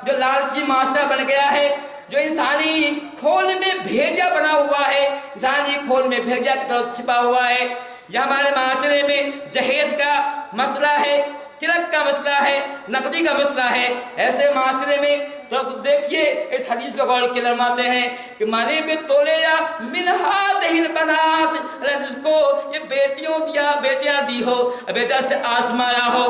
जो लालची माशरा बन गया है, जो इंसानी खोल में भेड़िया बना हुआ है, इंसानी खोल में भेड़िया की तरह छिपा हुआ है। यह हमारे माशरे में जहेज का मसला है, तिलक का मसला है, नकदी का मसला है। ऐसे माशरे में तो देखिए इस हदीस को गौर के फरमाते हैं कि माने बे तोले या मिनहादिल बनात, जिसको ये बेटियों दिया, बेटियां दी हो, बेटा से आजमाया हो,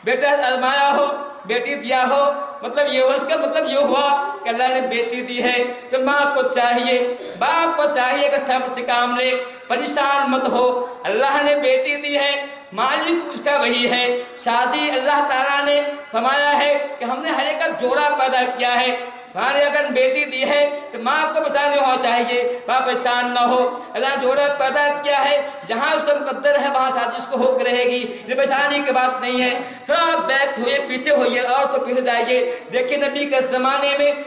बेटा आजमाया हो, बेटी दिया हो, मतलब ये उसका मतलब ये हुआ कि अल्लाह ने बेटी दी है। तो माँ को चाहिए, बाप को चाहिए कि सब्र से काम ले, परेशान मत हो। अल्लाह ने बेटी दी है, मालिक उसका वही है। शादी अल्लाह ताला ने फरमाया है कि हमने हर एक का जोड़ा पैदा किया है। हमारे अगर बेटी दी है तो माँ को परेशान नहीं होना चाहिए, माँ परेशान ना हो। अल्लाह जोड़ा पैदा किया है, जहाँ उसका मुकद्दर है वहाँ शादी उसको हो रहेगी, ये परेशानी की बात नहीं है। थोड़ा बैक होइए, पीछे होइए और तो पीछे जाइए। देखिए नबी के ज़माने में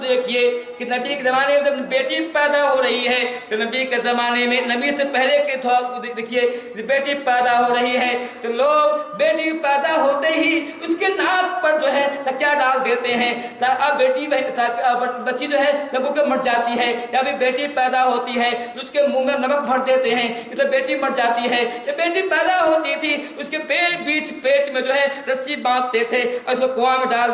देखिए कि नबी के ज़माने में जब बेटी पैदा हो रही है तो नबी के ज़माने में, नबी से पहले के थोड़ा देखिए बेटी पैदा हो रही है तो लोग बेटी पैदा होते ही उसके नाक पर जो है तकिया डाल देते हैं। अब बेटी बच्ची जो है जब वो मर जाती है या फिर बेटी पैदा होती है तो उसके मुंह में नमक भर देते हैं, तो बेटी मर जाती है। जब बेटी पैदा होती थी उसके पेट में जो है रस्सी बांधते थे और उसको कुआं में डाल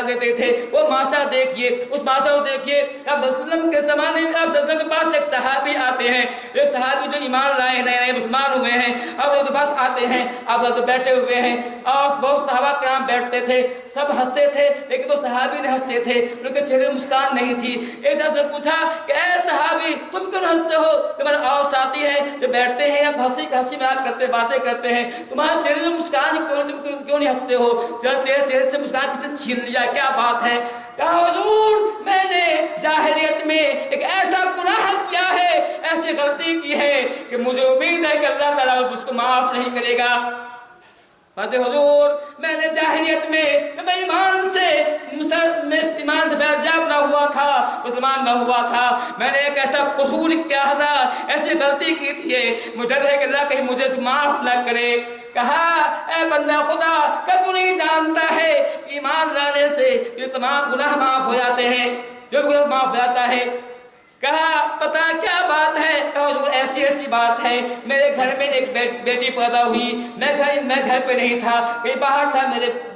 देते थे। वो मासा देखिए, उस मासा को देखिए। अब सल्लल्लाहु के ज़माने में अब सल्लल्लाहु के पास एक सहाबी आते हैं, एक सहाबी जो ईमान लाए नए मुसलमान हुए हैं, अब उनके पास आते हैं, अब तो बैठे हुए हैं और बहुत सहाबा कराम बैठते थे, सब हंसते थे, लेकिन तो सहाबी नहीं हंसते थे, उनके चेहरे में मुस्कान नहीं थी। एक दफा ने पूछा कि ऐ सहाबी तुम क्यों हंसते हो? तुम्हारे और साथी हैं जो बैठते हैं या हंसी मजाक करते बातें करते हैं, तुम्हारे चेहरे में मुस्कान क्यों नहीं हंसते हो? तेरे चेहरे से मुस्कान किसने छीन लिया, क्या बात है? कहा हुजूर मैंने जाहिलियत में एक ऐसा गुनाह किया है, ऐसी गलती की है कि मुझे उम्मीद है कि अल्लाह ताला उसको माफ नहीं करेगा। हुजूर मैंने जाहिलियत में मैं ईमान से फैज़याब ना हुआ था, मुसलमान ना हुआ था, मैंने एक ऐसा कसूर किया था, ऐसी गलती की थी, मुझे डर है कि अल्लाह कहीं मुझे माफ ना करे। कहा ऐ बंदा खुदा, क्या तू नहीं जानता है ईमान लाने से ये तमाम गुनाह माफ हो जाते हैं, जो गुनाह माफ हो जाता है। कहा पता क्या बात है? कहा ऐसी बात है, मेरे घर में एक बेटी पैदा हुई, मैं घर पे नहीं था, कहीं बाहर था,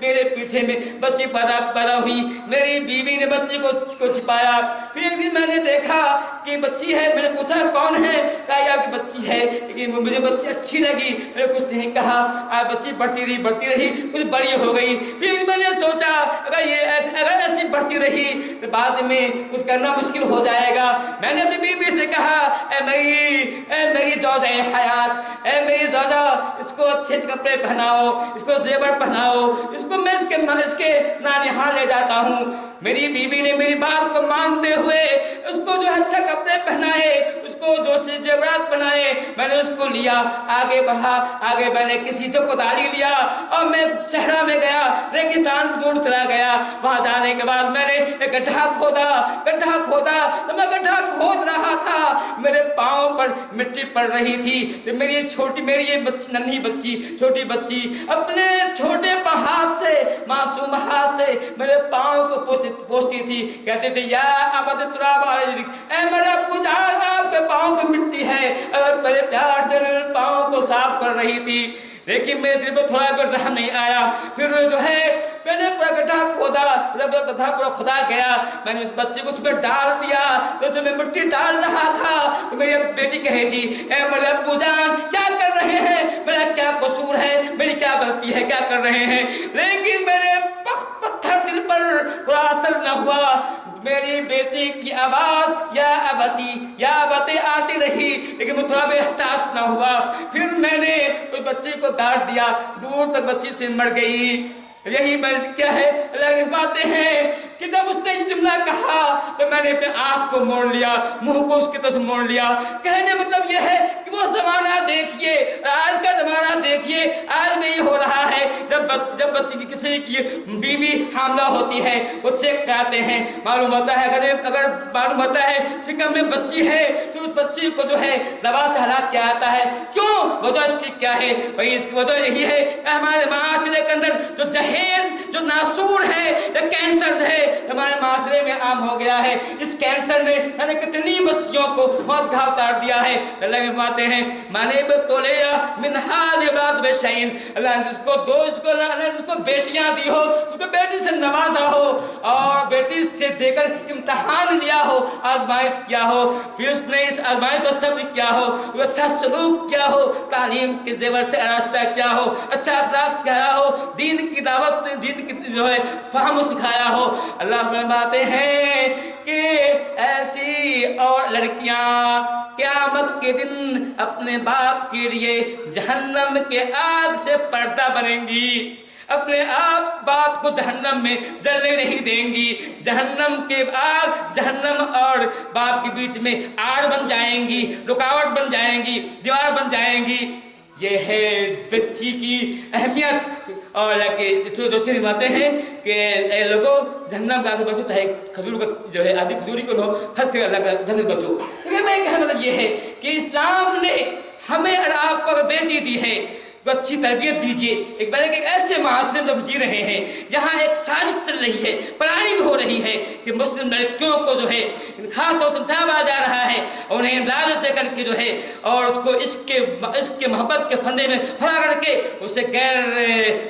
मेरे पीछे में बच्ची पैदा हुई, मेरी बीवी ने बच्ची को छिपाया। फिर एक दिन मैंने देखा कि बच्ची है, मैंने पूछा कौन है? कहा ये आपकी बच्ची है, लेकिन मुझे बच्ची अच्छी लगी, मैंने कुछ नहीं कहा। बच्ची बढ़ती रही कुछ बड़ी हो गई। फिर मैंने सोचा अगर ऐसी बढ़ती रही तो बाद में कुछ करना मुश्किल हो जाएगा। मैंने अपनी बीवी से कहा ए मेरी ज़ौजा हयात, ए मेरी ज़ौजा, इसको अच्छे कपड़े पहनाओ, इसको ज़ेवर पहनाओ, इसको मैं इसके नानिहाल ले जाता हूँ। मेरी बीवी ने मेरी बात को मानते हुए उसको जो अच्छा कपड़े पहनाए, उसको जो से जेवरात बनाए, मैंने उसको लिया, आगे बढ़ा, आगे मैंने किसी से कोदाली लिया और मैं सहरा में गया, रेगिस्तान दूर चला गया। वहां जाने के बाद मैंने एक गड्ढा खोदा, तो मैं गड्ढा खोद रहा था, मेरे पाँव पर मिट्टी पड़ रही थी, तो मेरी ये नन्ही बच्ची, छोटी बच्ची अपने छोटे हाथ से, मासूम हाथ से मेरे पाँव को पोंछती थी, कहते थे या अबद तुराब ऐ मेरे अब्बू जान, आपके पाँव पे मिट्टी है, अगर बड़े प्यार से मेरे पाँव को साफ कर रही थी। लेकिन मेरे दिल में थोड़ा भी रह नहीं आया। फिर जो है मैंने पूरा गड्ढा खोदा, गड्ढा पूरा खुदा गया, मैंने उस बच्चे को उसमें डाल दिया, तो उसमें मिट्टी डाल रहा था तो मेरी बेटी कही थी ए मेरे अब्बू जान क्या कर रहे हैं, मेरा क्या कसूर है, मेरी क्या गलती है, क्या कर रहे हैं? लेकिन मेरे पत्थर दिल पर थोड़ा असर न हुआ। मेरी बेटी की आवाज या अबती आती रही, लेकिन मुझे थोड़ा भी एहसास न हुआ। फिर मैंने उस बच्चे को काट दिया, दूर तक बच्ची से मर गई। यही क्या है, अल्लाह बातें हैं कि जब उसने ये जुमला कहा तो मैंने अपने आँख को मोड़ लिया, मुंह को उसकी तरफ मोड़ लिया। कहने मतलब यह है कि वो जमाना देखिए, आज का जमाना देखिए, आज में ये हो रहा है जब बच्ची की किसी की बीवी हामला होती है वो चेक कराते हैं, मालूम होता है अगर मालूम होता है शिकम में बच्ची है तो उस बच्ची को जो है दवा से हलाक किया जाता है। क्यों? वजह इसकी क्या है? भाई इसकी वजह यही है हमारे माशरे के अंदर जो जहेज, जो नासूर है, कैंसर है, انتقام ہو گیا ہے. اس کینسر نے یعنی کتنی بچیوں کو موت گھاؤ اتار دیا ہے. اللہ کے فرماتے ہیں مانے بتولیا من حاض بات بشین. اللہ نے جس کو بیٹیاں دی ہو, جس کو بیٹی سے نوازا ہو اور بیٹی سے دے کر امتحان لیا ہو, آزمائش کیا ہو, پھر اس نے اس آزمائش پر صبر کیا ہو, وہ اچھا سلوک کیا ہو, تعلیم کے زیور سے آراستہ کیا ہو, اچھا اخلاق سکھایا ہو, دین کی دعوت, دین کی جو ہے فہم سکھایا ہو. اللہ فرماتے ہیں کہ ایسی اور لڑکیاں قیامت کے دن اپنے باپ کے لیے جہنم کے آگ سے پردہ بنیں گی, اپنے آپ باپ کو جہنم میں جلنے نہیں دیں گی. جہنم کے آگ, جہنم اور باپ کے بیچ میں آڑ بن جائیں گی, رکاوٹ بن جائیں گی, دیوار بن جائیں گی. یہ ہے بچی کی اہمیت. اور دوسری باتیں ہیں کہ اے لوگوں جہنم کا آگ بچو, چاہے کھجور کا جو ہے آدھی کھجوری کو لو, خرچ کر اللہ کا جنت بچو. لیکن میں کہنا مطلب یہ ہے کہ اسلام نے ہمیں اور آپ کو بیٹی دی ہے تو اچھی تربیت دیجیے. ایک ایسے معاشرے میں ہم جی رہے ہیں جہاں ایک سازش چل رہی ہے, پلاننگ ہو رہی ہے کہ مسلم لڑکیوں کو جو ہے خاص طور سے سمجھایا جا رہا ہے, انہیں امداد دے کر کے جو ہے اور اس کو عشق کے محبت کے پھندے میں پھنسا کر کے اسے غیر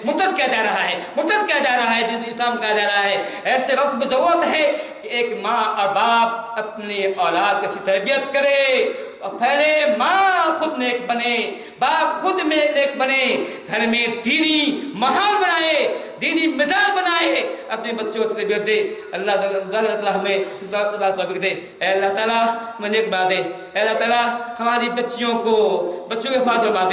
مرتد کیا جا رہا ہے, مرتد کیا جا رہا ہے, دین اسلام کہا جا رہا ہے. ایسے وقت میں ضرورت ہے کہ ایک ماں اور باپ اپنی اولاد کی تربیت کرے, اور پہلے ماں خود نیک بنے, باپ خود میں نیک بنے, گھر میں دینی ماحول بنائے, دینی مزاج بنائے, اپنے بچوں کو تربیت دے. اللہ تعالیٰ ہمیں اس بات کا توفیق دے. اے اللہ تعالیٰ ہمیں نیک بنا دے. اے اللہ تعالیٰ ہماری بچیوں کے حفاظت فرما دے.